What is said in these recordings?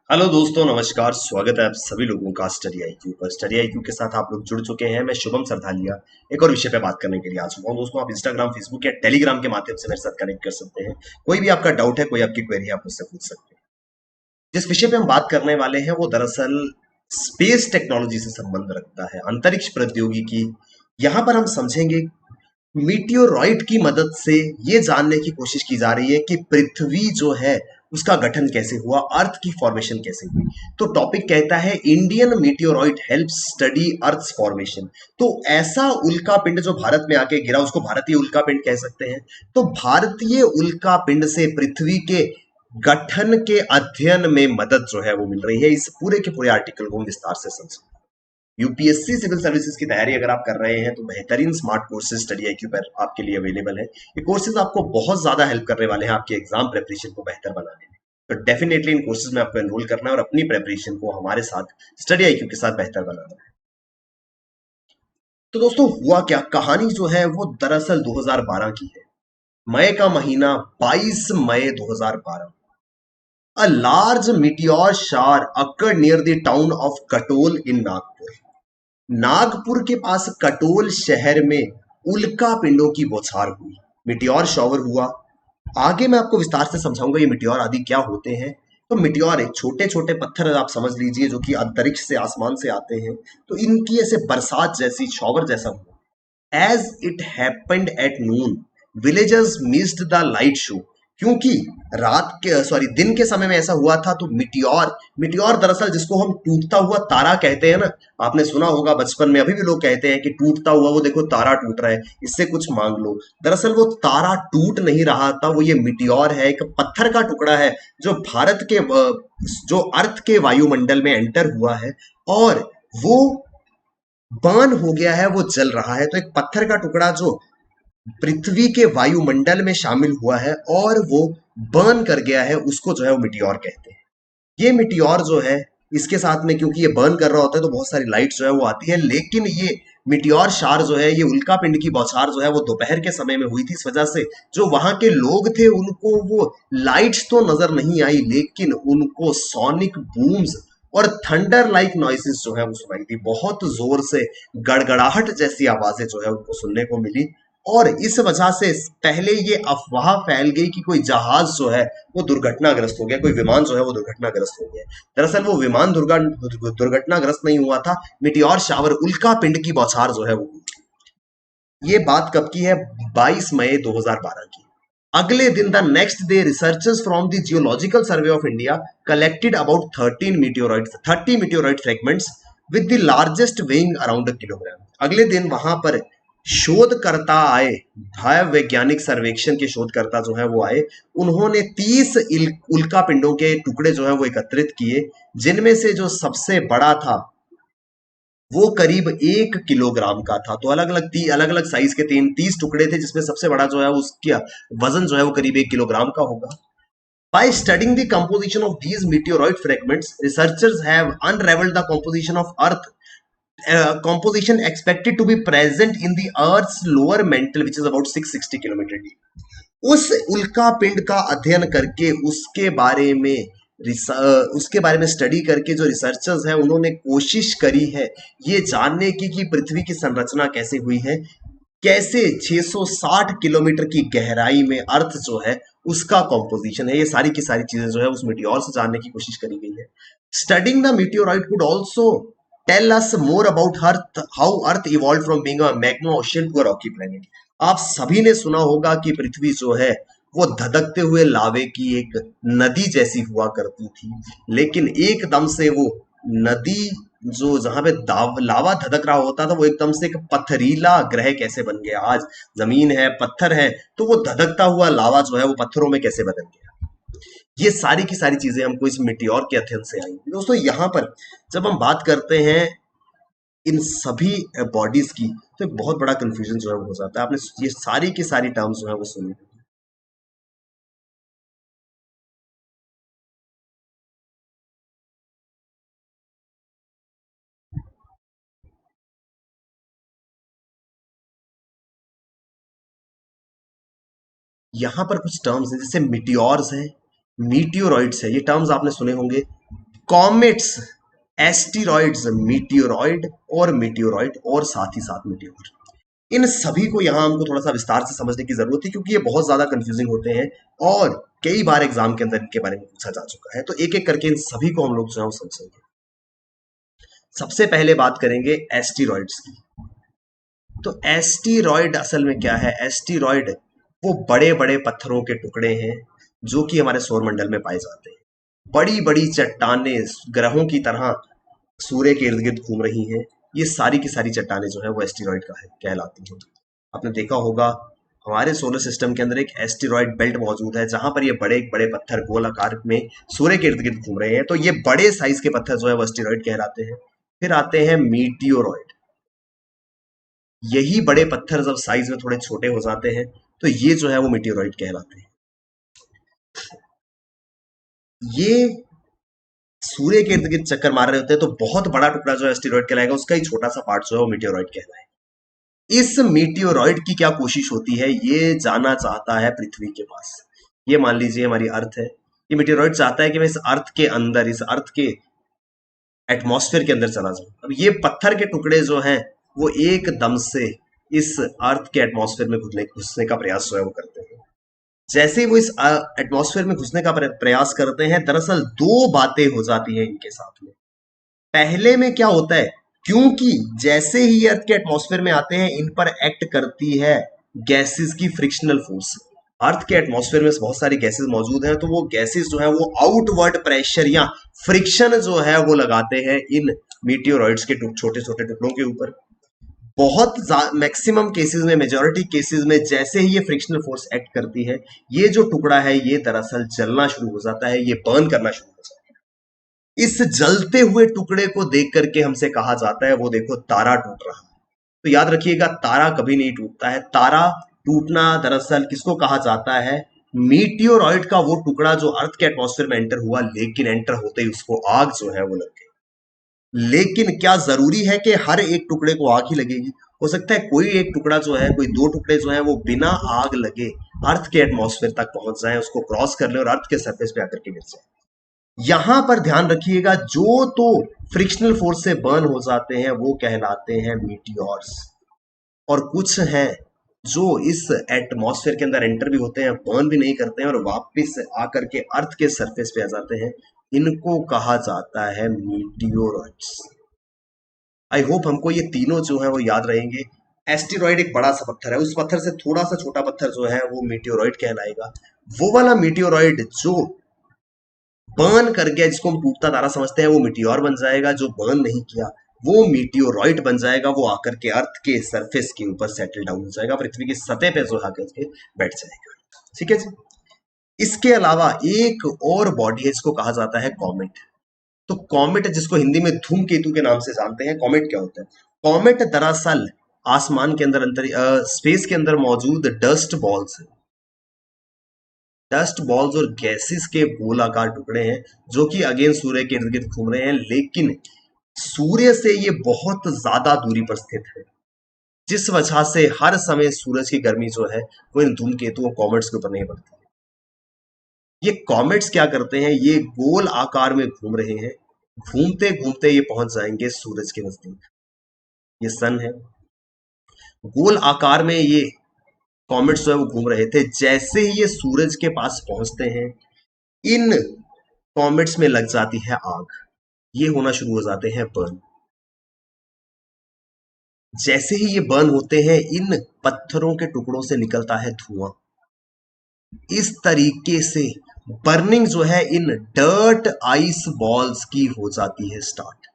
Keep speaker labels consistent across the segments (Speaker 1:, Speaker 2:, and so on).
Speaker 1: Hello दोस्तों, नमस्कार। स्वागत है आप सभी लोगों का स्टडी आईक्यू पर। स्टडी आईक्यू के साथ आप लोग जुड़ चुके हैं। मैं शुभम सरधालिया एक और विषय पे बात करने के लिए आ चुका हूं। दोस्तों, आप इंस्टाग्राम, फेसबुक या टेलीग्राम के माध्यम से मेरे साथ कनेक्ट कर सकते हैं। कोई भी आपका डाउट है, कोई आपकी क्वेरी है, आप मुझसे पूछ सकते हैं। जिस विषय पे हम बात करने वाले हैं वो दरअसल स्पेस टेक्नोलॉजी से संबंध रखता है, अंतरिक्ष प्रौद्योगिकी। यहाँ पर हम समझेंगे मीटियोरॉइड की मदद से ये जानने की कोशिश की जा रही है कि पृथ्वी जो है उसका गठन कैसे हुआ, अर्थ की फॉर्मेशन कैसे हुई। तो टॉपिक कहता है इंडियन मीटियोरॉइड हेल्प स्टडी अर्थ फॉर्मेशन। तो ऐसा उल्का पिंड जो भारत में आके गिरा उसको भारतीय उल्का पिंड कह सकते हैं। तो भारतीय उल्का पिंड से पृथ्वी के गठन के अध्ययन में मदद जो है वो मिल रही है। इस पूरे के पूरे आर्टिकल को हम विस्तार से समझें। यूपीएससी सिविल सर्विसेज की तैयारी अगर आप कर रहे हैं तो बेहतरीन स्मार्ट कोर्सेज स्टडी आईक्यू पर आपके लिए अवेलेबल है। ये कोर्सेज आपको बहुत ज्यादा हेल्प करने वाले हैं आपके एग्जाम प्रिपरेशन को बेहतर बनाने में। तो डेफिनेटली इन कोर्सेज में आपको एनरोल करना है और अपनी प्रिपरेशन को हमारे साथ स्टडी आईक्यू के साथ बेहतर बनाना है। तो दोस्तों, हुआ क्या, कहानी जो है वो दरअसल 2012 की है। मई का महीना, 22 मई 2012। A large meteor shower occurred near the town of Katol in Nagpur. Nagpur के पास कटोल शहर में उल्का पिंडों की बौछार हुई। मिटियोर शॉवर हुआ। आगे मैं आपको विस्तार से समझाऊंगा ये मिटियोर आदि क्या होते हैं। तो मिटियोर एक छोटे छोटे पत्थर आप समझ लीजिए जो कि अंतरिक्ष से, आसमान से आते हैं। तो इनकी ऐसे बरसात जैसी, शॉवर जैसा हुआ। As it happened at noon, villagers missed the light show. क्योंकि रात के, सॉरी, दिन के समय में ऐसा हुआ था। तो मिटियोर, मिटियोर दरअसल जिसको हम टूटता हुआ तारा कहते हैं ना, आपने सुना होगा बचपन में, अभी भी लोग कहते हैं कि टूटता हुआ वो देखो तारा टूट रहा है, इससे कुछ मांग लो। दरअसल वो तारा टूट नहीं रहा था, वो ये मिटियोर है, एक पत्थर का टुकड़ा है जो भारत के जो अर्थ के वायुमंडल में एंटर हुआ है और वो बर्न हो गया है, वो जल रहा है। तो एक पत्थर का टुकड़ा जो पृथ्वी के वायुमंडल में शामिल हुआ है और वो बर्न कर गया है, उसको जो है वो मिटियोर कहते हैं। ये मिटियोर जो है, इसके साथ में क्योंकि ये बर्न कर रहा होता है तो बहुत सारी लाइट जो है वो आती है। लेकिन ये मिटियोर शार जो है, ये उल्का पिंड की बौछार जो है वो दोपहर के समय में हुई थी। इस वजह से जो वहां के लोग थे उनको वो लाइट्स तो नजर नहीं आई, लेकिन उनको सोनिक बूम्स और थंडर लाइक नॉइसेस जो है वो सुनाई दी। बहुत जोर से गड़गड़ाहट जैसी आवाजें जो है उनको सुनने को मिली। और इस वजह से पहले ये अफवाह फैल गई कि कोई जहाज जो है वो दुर्घटनाग्रस्त हो गया, कोई विमान जो है वो दुर्घटनाग्रस्त हो गया। दरअसल वो विमान दुर्घटनाग्रस्त नहीं हुआ था, मिटियोर शावर, उल्का पिंड की बौछार जो है वो हुई। ये बात कब की है? 22 मई 2012 की। अगले दिन, the next day, researchers from the geological survey of India collected about 30 meteorite fragments with the largest weighing around a kilogram. अगले दिन वहां पर शोधकर्ता आए, भय वैज्ञानिक सर्वेक्षण के शोधकर्ता जो है वो आए। उन्होंने 30 उल्का पिंडों के टुकड़े जो है वो एकत्रित किए, जिनमें से जो सबसे बड़ा था वो करीब 1 किलोग्राम का था। तो अलग अलग साइज के 30 टुकड़े थे, जिसमें सबसे बड़ा जो है उसका वजन जो है वो करीब 1 किलोग्राम का होगा। By studying the composition of these meteoroid fragments, researchers have unraveled the composition of Earth, composition expected to be present in the Earth's lower mantle, which is about 660 kilometer deep. उस उल्का पिंड का अध्ययन करके उसके बारे में स्टडी करके जो रिसर्चर्स हैं उन्होंने कोशिश करी है ये जानने की कि पृथ्वी की संरचना कैसे हुई है, कैसे 660 किलोमीटर की गहराई में अर्थ जो है उसका कॉम्पोजिशन है। ये सारी की सारी चीजें जो है उस मीटियोर से जानने की कोशिश करी गई है। Studying the meteorite could also tell us more about Earth, how Earth evolve from being a magma ocean to a rocky planet. आप सभी ने सुना होगा कि पृथ्वी जो है वो धधकते हुए लावे की एक नदी जैसी हुआ करती थी, लेकिन एकदम से वो नदी जो जहां पे लावा धधक रहा होता था वो एकदम से एक पथरीला ग्रह कैसे बन गया। आज जमीन है, पत्थर है, तो वो धधकता हुआ लावा जो है वो पत्थरों में कैसे बदल गया। ये सारी की सारी चीजें हमको इस मिटियोर के अध्ययन से आई। दोस्तों, यहाँ पर जब हम बात करते हैं इन सभी बॉडीज की, तो एक बहुत बड़ा कंफ्यूजन जो है वो हो जाता है। आपने ये सारी की सारी टर्म्स जो है वो सुनी। यहाँ पर कुछ टर्म्स हैं, जैसे मिटियोर्स है, मीटियोरॉइड्स है, ये टर्म्स आपने सुने होंगे। कॉमेट्स, एस्टेरॉइड्स, मीटियोरॉइड और मीटियोरॉइड और साथ ही साथ मीटियोर, इन सभी को यहां हमको थोड़ा सा विस्तार से समझने की जरूरत है क्योंकि ये बहुत ज्यादा कंफ्यूजिंग होते हैं और कई बार एग्जाम के अंदर इनके बारे में पूछा जा चुका है। तो एक एक करके इन सभी को हम लोग जो है समझेंगे। सबसे पहले बात करेंगे एस्टेरॉइड्स की। तो एस्टेरॉइड असल में क्या है? एस्टेरॉइड वो बड़े बड़े पत्थरों के टुकड़े हैं जो कि हमारे सौरमंडल में पाए जाते हैं। बड़ी बड़ी चट्टाने ग्रहों की तरह सूर्य के इर्द गिर्द घूम रही हैं। ये सारी की सारी चट्टाने जो है वो एस्टेरॉइड का है कहलाती हैं। आपने देखा होगा हमारे सोलर सिस्टम के अंदर एक एस्टेरॉइड बेल्ट मौजूद है जहां पर ये बड़े बड़े पत्थर गोल आकार में सूर्य के इर्द गिर्द घूम रहे हैं। तो ये बड़े साइज के पत्थर जो है वो एस्टेरॉइड कहलाते हैं। फिर आते हैं मीटियोरॉइड। यही बड़े पत्थर जब साइज में थोड़े छोटे हो जाते हैं तो ये जो है वो मीटियोरॉइड कहलाते हैं। ये सूर्य के इर्द गिर्द चक्कर मार रहे होते हैं तो बहुत बड़ा टुकड़ा जो है एस्टेरॉइड कहलाएगा, उसका ही छोटा सा पार्ट जो है वो मीटियोरॉइड कहलाएगा। इस मीटियोरॉइड की क्या कोशिश होती है? ये जाना चाहता है पृथ्वी के पास। ये मान लीजिए हमारी अर्थ है, ये मीटियोरॉइड चाहता है कि मैं इस अर्थ के अंदर, इस अर्थ के एटमॉस्फेयर के अंदर चला जाऊं। अब ये पत्थर के टुकड़े जो हैं वो एकदम से इस अर्थ के एटमॉस्फेयर में घुसने का प्रयास जो है वो करते हैं। जैसे ही वो इस एटमॉस्फेयर में घुसने का प्रयास करते हैं, दरअसल दो बातें हो जाती हैं इनके साथ में। पहले में क्या होता है, क्योंकि जैसे ही ये अर्थ के एटमॉस्फेयर में आते हैं इन पर एक्ट करती है गैसेस की फ्रिक्शनल फोर्स। अर्थ के एटमॉस्फेयर में बहुत सारी गैसेस मौजूद हैं, तो वो गैसेस जो है वो आउटवर्ड प्रेशर या फ्रिक्शन जो है वो लगाते हैं इन मीटियोरॉइड्स के छोटे छोटे टुकड़ों के ऊपर। बहुत मैक्सिमम केसेस में, मेजॉरिटी केसेस में जैसे ही ये फ्रिक्शनल फोर्स एक्ट करती है, ये जो टुकड़ा है ये दरअसल जलना शुरू हो जाता है, ये बर्न करना शुरू हो जाता है। इस जलते हुए टुकड़े को देख करके हमसे कहा जाता है वो देखो तारा टूट रहा है। तो याद रखिएगा तारा कभी नहीं टूटता है। तारा टूटना दरअसल किसको कहा जाता है? मीटियोरॉइड का वो टुकड़ा जो अर्थ के एटमॉस्फेयर में एंटर हुआ, लेकिन एंटर होते ही उसको आग जो है वो लग गई। लेकिन क्या जरूरी है कि हर एक टुकड़े को आग ही लगेगी? हो सकता है कोई एक टुकड़ा जो है, कोई दो टुकड़े जो है वो बिना आग लगे अर्थ के एटमॉस्फेयर तक पहुंच जाए, उसको क्रॉस कर ले और अर्थ के सरफेस पे आकर के गिर जाए। यहां पर ध्यान रखिएगा, जो तो फ्रिक्शनल फोर्स से बर्न हो जाते हैं वो कहलाते हैं मीटियोर्स, और कुछ हैं जो इस एटमॉस्फेयर के अंदर एंटर भी होते हैं, बर्न भी नहीं करते हैं और वापस आकर के अर्थ के सरफेस पे आ जाते हैं। इनको कहा जाता है मीटियोरॉइड्स। आई होप हमको ये तीनों जो है वो याद रहेंगे। एस्टेरॉइड एक बड़ा सा पत्थर है, उस पत्थर से थोड़ा सा छोटा पत्थर जो है वो मीटियोरॉइड कहलाएगा। वो वाला मीटियोरॉइड जो बर्न कर गया, जिसको हम टूटता तारा समझते हैं, वो मीटियोर बन जाएगा। जो बर्न नहीं किया वो मीटियोरॉइड बन जाएगा, वो आकर के अर्थ के सरफेस के ऊपर सेटल डाउन हो जाएगा, पृथ्वी की सतह पे जो आकर के बैठ जाएगा। ठीक है जी। इसके अलावा एक और बॉडी है जिसको कहा जाता है कॉमेट। तो कॉमेट, जिसको हिंदी में धूमकेतु के नाम से जानते हैं, कॉमेट क्या होता है? कॉमेट दरअसल आसमान के अंदर स्पेस के अंदर मौजूद डस्ट बॉल्स है। डस्ट बॉल्स और गैसेस के गोलाकार टुकड़े हैं जो कि अगेन सूर्य के इर्द गिर्द घूम रहे हैं, लेकिन सूर्य से ये बहुत ज्यादा दूरी पर स्थित है, जिस वजह से हर समय सूरज की गर्मी जो है वो इन धूमकेतुओं कॉमेट्स के ऊपर नहीं पड़ती। ये कॉमेट्स क्या करते हैं, ये गोल आकार में घूम रहे हैं, घूमते घूमते ये पहुंच जाएंगे सूरज के नजदीक। ये सन है, गोल आकार में ये कॉमेट्स जो है वो घूम रहे थे। जैसे ही ये सूरज के पास पहुंचते हैं, इन कॉमेट्स में लग जाती है आग, ये होना शुरू हो जाते हैं बर्न। जैसे ही ये बर्न होते हैं, इन पत्थरों के टुकड़ों से निकलता है धुआं। इस तरीके से बर्निंग जो है इन डर्ट आइस बॉल्स की हो जाती है स्टार्ट।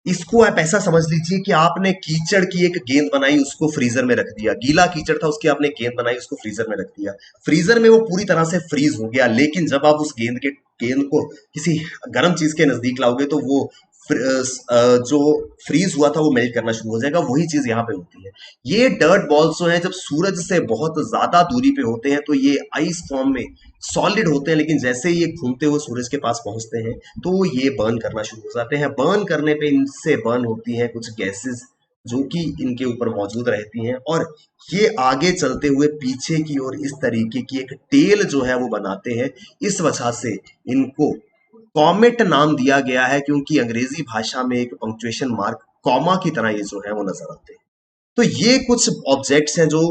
Speaker 1: इसको आप ऐसा समझ लीजिए कि आपने कीचड़ की एक गेंद बनाई, उसको फ्रीजर में रख दिया। गीला कीचड़ था, उसकी आपने गेंद बनाई, उसको फ्रीजर में रख दिया। फ्रीजर में वो पूरी तरह से फ्रीज हो गया, लेकिन जब आप उस गेंद को किसी गर्म चीज के नजदीक लाओगे तो वो जो फ्रीज हुआ था वो मेल्ट करना शुरू हो जाएगा। वही चीज यहाँ पे होती है। ये डर्ट बॉल्स जो है जब सूरज से बहुत ज्यादा दूरी पे होते हैं तो ये आइस फॉर्म में सॉलिड होते हैं, लेकिन जैसे ही ये घूमते हुए सूरज के पास पहुंचते हैं तो ये बर्न करना शुरू हो जाते हैं। बर्न करने पे इनसे बर्न होती हैं कुछ गैसेस जो कि इनके ऊपर मौजूद रहती हैं, और ये आगे चलते हुए पीछे की ओर इस तरीके की एक टेल जो है वो बनाते हैं। इस वजह से इनको कॉमेट नाम दिया गया है क्योंकि अंग्रेजी भाषा में एक पंक्चुएशन मार्क कॉमा की तरह ये जो है वो नजर आते हैं। तो ये कुछ ऑब्जेक्ट्स हैं जो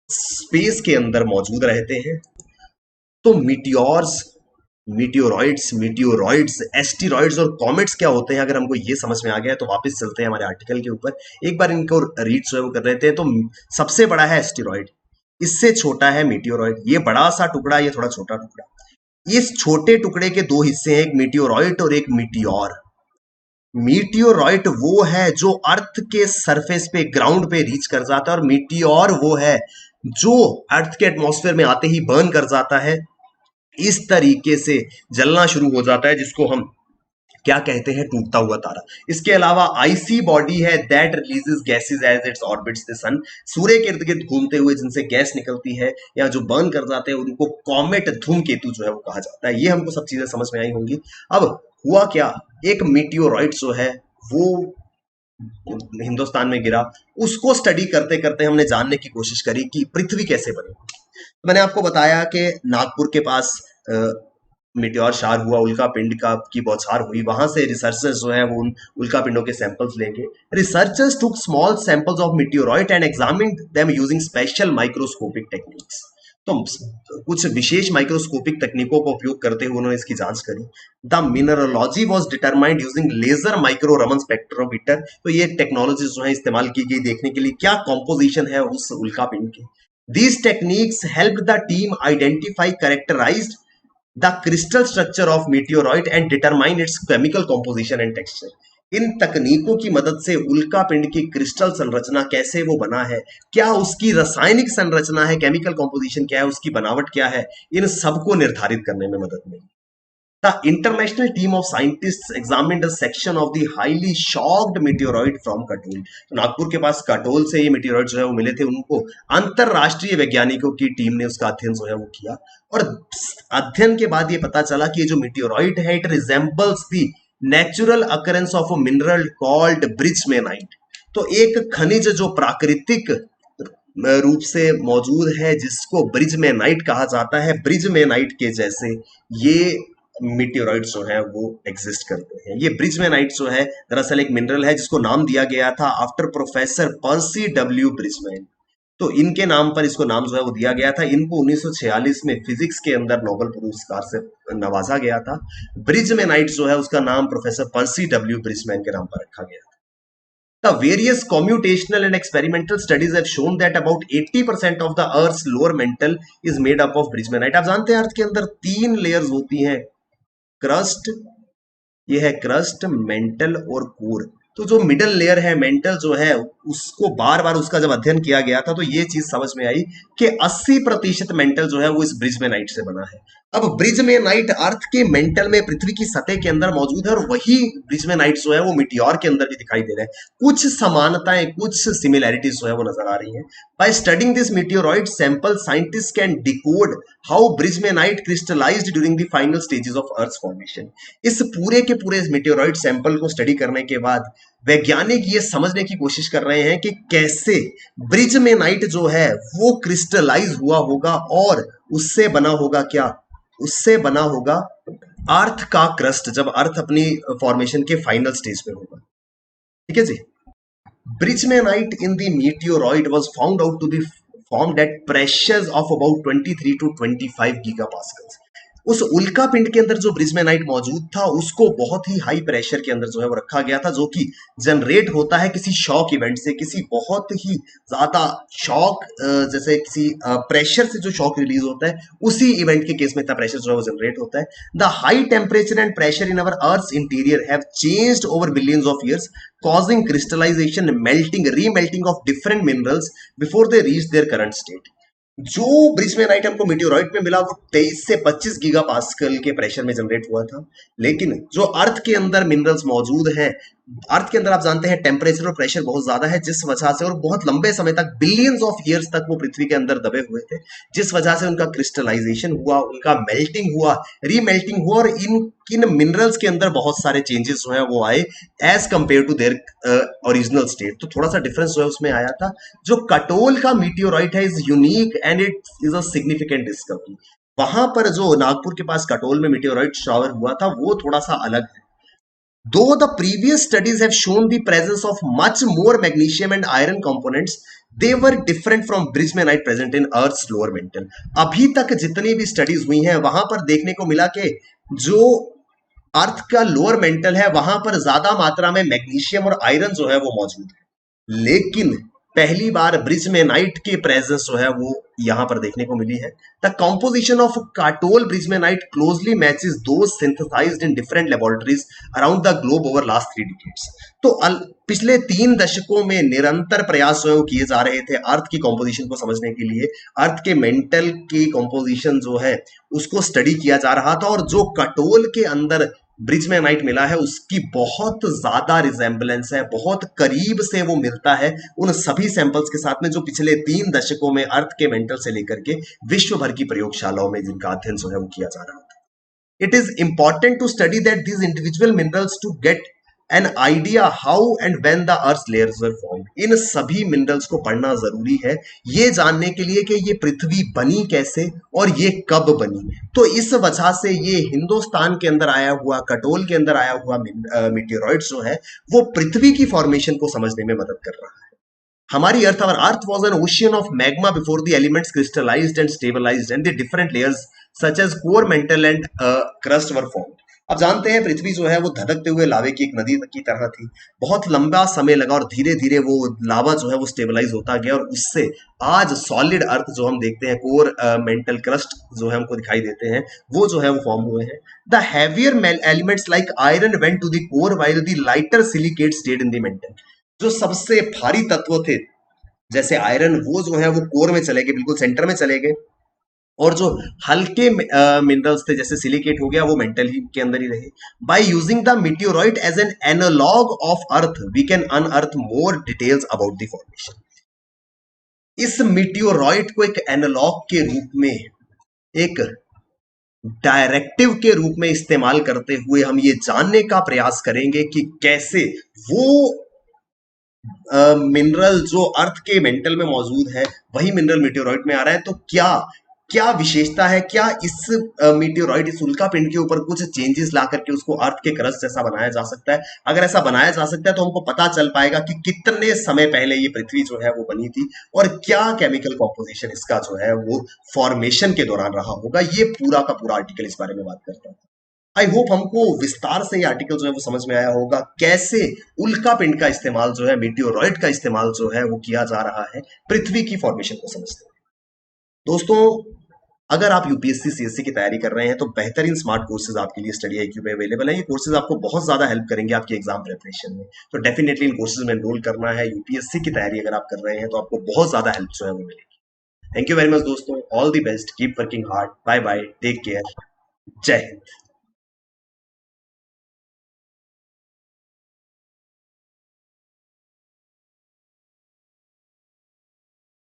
Speaker 1: स्पेस के अंदर मौजूद रहते हैं। तो मीटियोर्स, मीटियोरॉइड्स, एस्टेरॉइड्स और कॉमेट्स क्या होते हैं, अगर हमको ये समझ में आ गया तो वापस चलते हैं हमारे आर्टिकल के ऊपर, एक बार इनको रीड जो है वो कर लेते हैं। तो सबसे बड़ा है एस्टेरॉइड, इससे छोटा है मीटियोरॉइड, ये बड़ा सा टुकड़ा, ये थोड़ा छोटा टुकड़ा। इस छोटे टुकड़े के दो हिस्से हैं, एक मीटियोरॉइड और एक मीटियोर। मीटियोरॉइड वो है जो अर्थ के सरफेस पे, ग्राउंड पे रीच कर जाता है, और मीटियोर वो है जो अर्थ के एटमॉस्फेयर में आते ही बर्न कर जाता है, इस तरीके से जलना शुरू हो जाता है, जिसको हम क्या कहते हैं, टूटता हुआ तारा। इसके अलावा आईसी बॉडी है that releases gases as its orbits the sun, सूर्य के इर्द गिर्द घूमते हुए जिनसे गैस निकलती है या जो बर्न कर जाते हैं उनको कॉमेट, धूमकेतु जो है वो कहा जाता है। ये हमको सब चीजें समझ में आई होंगी। अब हुआ क्या, एक मीटियोरॉइड जो है वो हिंदुस्तान में गिरा, उसको स्टडी करते करते हमने जानने की कोशिश करी कि पृथ्वी कैसे बनी। मैंने आपको बताया कि नागपुर के पास मीटियोर शार हुआ, उल्का पिंड की बौछार हुई, वहां से रिसर्चर्स जो है वो उन उल्का पिंडों के सैंपल्स लेंगे। Researchers took small samples of meteoroid and examined them using special microscopic techniques. तो कुछ विशेष माइक्रोस्कोपिक तकनीकों का उपयोग करते हुए उन्होंने इसकी जांच करी। The mineralogy was determined using laser micro Raman spectrometer. तो ये टेक्नोलॉजी जो है इस्तेमाल की गई देखने के लिए क्या कॉम्पोजिशन है उस उल्का पिंड की। These techniques helped the team identify, characterized the crystal structure of meteoroid and determine its chemical composition and texture. इन तकनीकों की मदद से उल्का पिंड की क्रिस्टल संरचना कैसे वो बना है, क्या उसकी रासायनिक संरचना है, केमिकल कॉम्पोजिशन क्या है, उसकी बनावट क्या है, इन सबको निर्धारित करने में मदद मिली। The international team of scientists examined a section of the highly shocked meteoroid from Katol. तो नागपुर के पास कटोल से ये मीटियोरॉइड जो है वो मिले थे, उनको अंतरराष्ट्रीय वैज्ञानिकों की टीम ने उसका अध्ययन जो है वो किया, और अध्ययन के बाद ये पता चला कि ये जो मीटियोरॉइड है it resembles the natural occurrence of a mineral called bridgmanite. तो एक खनिज जो प्राकृतिक रूप से मौजूद है जिसको ब्रिजमेनाइट कहा जाता है, ब्रिजमेनाइट के जैसे ये मीटियोरॉइड जो है वो एग्जिस्ट करते हैं। ये ब्रिजमेनाइट जो है दरअसल एक मिनरल है जिसको नाम दिया गया था आफ्टर प्रोफेसर पर्सी डब्ल्यू ब्रिजमैन। तो इनके नाम पर इसको नाम जो है वो दिया गया था। इनको 1946 में फिजिक्स के अंदर नोबेल पुरस्कार से नवाजा गया था। ब्रिजमेनाइट जो है उसका नाम प्रोफेसर पर्सी डब्ल्यू ब्रिजमैन के नाम पर रखा गया था। The various computational and experimental studies have shown that about 80% of the Earth's lower mantle is made up of bridgemanite। आप जानते हैं अर्थ के अंदर 3 लेयर्स होती हैं, क्रस्ट, ये है क्रस्ट, मेंटल और कोर। तो जो मिडल लेयर है, मेंटल जो है, उसको बार बार उसका जब अध्ययन किया गया था तो ये चीज समझ में आई कि 80% मेंटल जो है वो इस ब्रिजमेनाइट से बना है। अब ब्रिजमेनाइट अर्थ के मेंटल में, पृथ्वी की सतह के अंदर मौजूद है, और वही ब्रिजमेनाइट जो है वो मीटियोर के अंदर भी दिखाई दे रहे हैं। कुछ समानताएं, कुछ सिमिलैरिटीज जो है वो नजर आ रही हैं। By studying this meteoroid sample scientist can decode how bridgmanite crystallised during the final stages of Earth formation. इस पूरे के पूरे मीटियोरॉइड सैंपल को स्टडी करने के बाद वैज्ञानिक ये समझने की कोशिश कर रहे हैं कि कैसे ब्रिजमेनाइट जो है वो क्रिस्टलाइज हुआ होगा, और उससे बना होगा क्या, उससे बना होगा अर्थ का क्रस्ट, जब अर्थ अपनी फॉर्मेशन के फाइनल स्टेज पे होगा। ठीक है जी। Bridgmanite in the meteoroid was found out to be formed at pressures of about 23 to 25 gigapascals। उस उल्का पिंड के अंदर जो ब्रिजमेनाइट मौजूद था उसको बहुत ही हाई प्रेशर के अंदर जो है वो रखा गया था, जो कि जनरेट होता है किसी शॉक इवेंट से, किसी बहुत ही ज्यादा शॉक, जैसे किसी प्रेशर से जो शॉक रिलीज होता है, उसी इवेंट के केस में इतना प्रेशर जो है वो जनरेट होता है। The high temperature and pressure in our earth interior have changed over billions of years, causing crystallization, melting, remelting of different minerals before they reach their current state। जो ब्रिजमेनाइट हमको meteoroid में मिला वो 23 से 25 गीगा पास्कल के pressure में generate हुआ था, लेकिन जो अर्थ के अंदर मिनरल्स मौजूद हैं, अर्थ के अंदर आप जानते हैं टेम्परेचर और प्रेशर बहुत ज्यादा है, जिस वजह से, और बहुत लंबे समय तक, बिलियंस ऑफ ईयर्स तक वो पृथ्वी के अंदर दबे हुए थे, जिस वजह से उनका क्रिस्टलाइजेशन हुआ, उनका मेल्टिंग हुआ, रीमेल्टिंग हुआ, और इन मिनरल्स के अंदर बहुत सारे चेंजेस जो है वो आए as compared to their original state. तो थोड़ा सा डिफरेंस जो है उसमें आया था। जो कटोल का मीटियोराइट है is unique and it is a significant discovery. वहां पर जो नागपुर के पास कटोल में मीटियोराइट शावर हुआ था वो थोड़ा सा अलग है। Though the previous studies have shown the presence of much more magnesium and iron components, they were different from brisbane present in Earth's lower mantle. अभी तक जितनी भी स्टडीज हुई हैं वहां पर देखने को मिला कि जो अर्थ का लोअर मेंटल है वहां पर ज्यादा मात्रा में मैग्नीशियम और आयरन जो है वो मौजूद है, लेकिन पहली बार ब्रिजमेनाइट की प्रेजेंस जो है वो यहां पर देखने को मिली है। The composition of Katol bridgmanite closely matches those synthesised in different laboratories around the globe over last 3 decades. तो पिछले 3 दशकों में निरंतर प्रयास जो है वो किए जा रहे थे अर्थ की कॉम्पोजिशन को समझने के लिए। अर्थ के मेंटल की कॉम्पोजिशन जो है उसको स्टडी किया जा रहा था, और जो कटोल के अंदर ब्रिजमेनाइट मिला है उसकी बहुत ज्यादा रिजेंबलेंस है, बहुत करीब से वो मिलता है उन सभी सैंपल्स के साथ में जो पिछले 3 दशकों में अर्थ के मेंटल से लेकर के विश्व भर की प्रयोगशालाओं में जिनका अध्ययन जो है वो किया जा रहा था। It is important to study that these individual minerals to get an idea how and when the earth's layers were formed. इन सभी मिनरल्स को पढ़ना जरूरी है ये जानने के लिए कि ये पृथ्वी बनी कैसे और ये कब बनी। तो इस वजह से ये हिंदुस्तान के अंदर आया हुआ, कटोल के अंदर आया हुआ मीटियोराइट्स जो है वो पृथ्वी की फॉर्मेशन को समझने में मदद कर रहा है। हमारी अर्थ, our earth was an ocean of magma before the elements crystallized and stabilized and the different layers such as core, mantle and crust were formed. अब जानते हैं पृथ्वी जो है वो धधकते हुए लावे की एक नदी की तरह थी। बहुत लंबा समय लगा और धीरे धीरे वो लावा जो है वो स्टेबलाइज होता गया और उससे आज सॉलिड अर्थ जो हम देखते हैं, कोर, मेंटल, क्रस्ट जो है हमको दिखाई देते हैं, वो जो है वो फॉर्म हुए हैं। The heavier elements like iron went to the core while the lighter silicate stayed in the mantle. जो सबसे भारी तत्व थे जैसे आयरन, वो जो है वो कोर में चले गए, बिल्कुल सेंटर में चले गए, और जो हल्के मिनरल्स थे जैसे सिलिकेट हो गया वो मेंटल ही के अंदर ही रहे। By using the meteorite as an analog of Earth we can unearth more details about the formation. इस मीटियोराइट को एक एनालॉग के रूप में, एक डायरेक्टिव के रूप में इस्तेमाल करते हुए हम ये जानने का प्रयास करेंगे कि कैसे वो मिनरल जो अर्थ के मेंटल में मौजूद है वही मिनरल मीटियोराइट में आ रहा है। तो क्या क्या विशेषता है, क्या इस मीटियोराइट, इस उल्का पिंड के ऊपर कुछ चेंजेस ला करके उसको अर्थ के क्रस्ट जैसा बनाया जा सकता है? अगर ऐसा बनाया जा सकता है तो हमको पता चल पाएगा कि कितने समय पहले ये पृथ्वी जो है वो बनी थी और क्या केमिकल कॉम्पोजिशन इसका जो है वो फॉर्मेशन के दौरान रहा होगा। ये पूरा का पूरा आर्टिकल इस बारे में बात करता है। आई होप हमको विस्तार से ये आर्टिकल जो है वो समझ में आया होगा, कैसे उल्का पिंड का इस्तेमाल जो है, मीटियोराइट का इस्तेमाल जो है वो किया जा रहा है पृथ्वी की फॉर्मेशन को समझते हुए। दोस्तों, अगर आप यूपीएससी सीएससी की तैयारी कर रहे हैं तो बेहतरीन स्मार्ट कोर्सेज आपके लिए स्टडी आईक्यू पे अवेलेबल है। ये कोर्सेज आपको बहुत ज्यादा हेल्प करेंगे आपकी एग्जाम प्रिपरेशन में, तो डेफिनेटली इन कोर्सेज में एनरोल करना है। यूपीएससी की तैयारी अगर आप कर रहे हैं तो आपको बहुत ज्यादा हेल्प जो है वो मिलेगी। थैंक यू वेरी मच दोस्तों, all the best, keep working hard, bye bye, take care, जय हिंद।